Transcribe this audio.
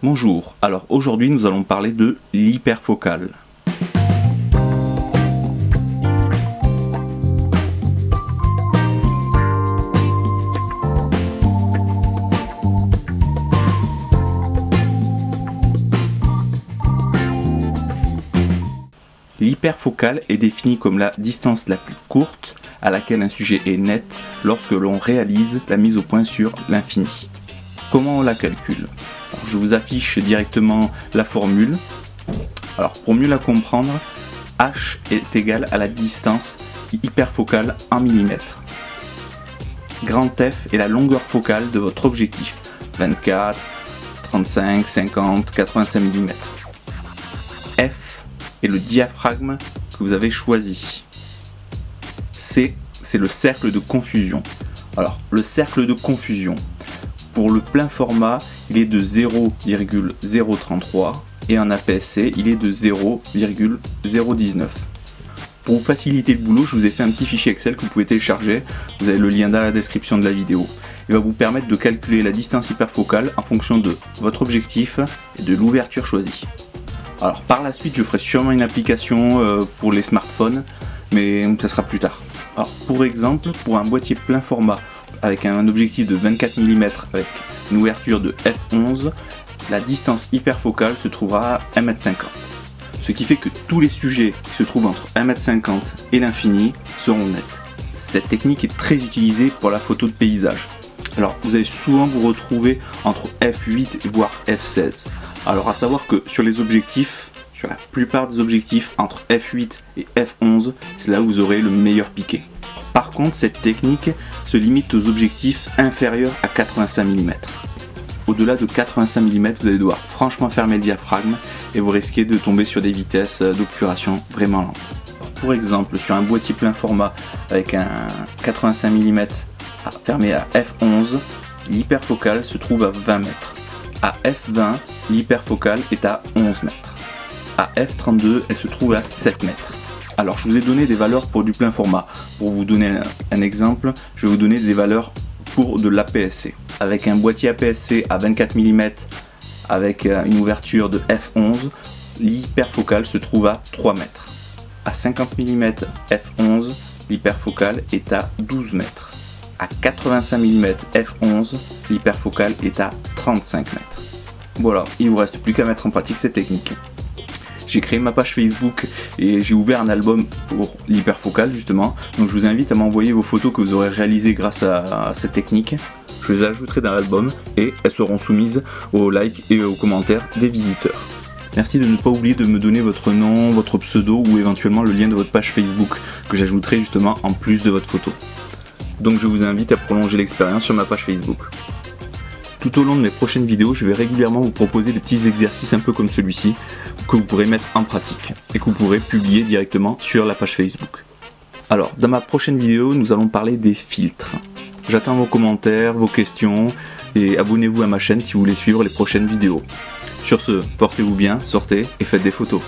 Bonjour, alors aujourd'hui nous allons parler de l'hyperfocale. L'hyperfocale est définie comme la distance la plus courte à laquelle un sujet est net lorsque l'on réalise la mise au point sur l'infini. Comment on la calcule? Alors, je vous affiche directement la formule. Alors pour mieux la comprendre, h est égal à la distance hyperfocale en millimètres. Grand F est la longueur focale de votre objectif, 24, 35, 50, 85 mm. F est le diaphragme que vous avez choisi. C, c'est le cercle de confusion. Alors, le cercle de confusion, pour le plein format, il est de 0,033 et en APS-C, il est de 0,019. Pour vous faciliter le boulot, je vous ai fait un petit fichier Excel que vous pouvez télécharger. Vous avez le lien dans la description de la vidéo. Il va vous permettre de calculer la distance hyperfocale en fonction de votre objectif et de l'ouverture choisie. Alors par la suite, je ferai sûrement une application pour les smartphones, mais ça sera plus tard. Alors pour exemple, pour un boîtier plein format avec un objectif de 24 mm avec une ouverture de f11, la distance hyperfocale se trouvera à 1,50 m. Ce qui fait que tous les sujets qui se trouvent entre 1,50 m et l'infini seront nets. Cette technique est très utilisée pour la photo de paysage. Alors vous allez souvent vous retrouver entre f8 voire f16. Alors à savoir que sur les objectifs, sur la plupart des objectifs entre f8 et f11, c'est là où vous aurez le meilleur piqué. Par contre, cette technique se limite aux objectifs inférieurs à 85 mm. Au-delà de 85 mm, vous allez devoir franchement fermer le diaphragme et vous risquez de tomber sur des vitesses d'obturation vraiment lentes. Pour exemple, sur un boîtier plein format avec un 85 mm fermé à f11, l'hyperfocale se trouve à 20 mètres. À f20, l'hyperfocale est à 11 mètres. À f32, elle se trouve à 7 mètres. Alors je vous ai donné des valeurs pour du plein format. Pour vous donner un exemple, je vais vous donner des valeurs pour de l'APS-C. Avec un boîtier APS-C à 24 mm avec une ouverture de f11, l'hyperfocale se trouve à 3 mètres. À 50 mm f11, l'hyperfocale est à 12 mètres. À 85 mm f11, l'hyperfocale est à 35 mètres. Voilà, il ne vous reste plus qu'à mettre en pratique cette technique. J'ai créé ma page Facebook et j'ai ouvert un album pour l'hyperfocale justement. Donc je vous invite à m'envoyer vos photos que vous aurez réalisées grâce à cette technique. Je les ajouterai dans l'album et elles seront soumises aux likes et aux commentaires des visiteurs. Merci de ne pas oublier de me donner votre nom, votre pseudo ou éventuellement le lien de votre page Facebook que j'ajouterai justement en plus de votre photo. Donc je vous invite à prolonger l'expérience sur ma page Facebook. Tout au long de mes prochaines vidéos, je vais régulièrement vous proposer des petits exercices un peu comme celui-ci que vous pourrez mettre en pratique et que vous pourrez publier directement sur la page Facebook. Alors, dans ma prochaine vidéo, nous allons parler des filtres. J'attends vos commentaires, vos questions et abonnez-vous à ma chaîne si vous voulez suivre les prochaines vidéos. Sur ce, portez-vous bien, sortez et faites des photos.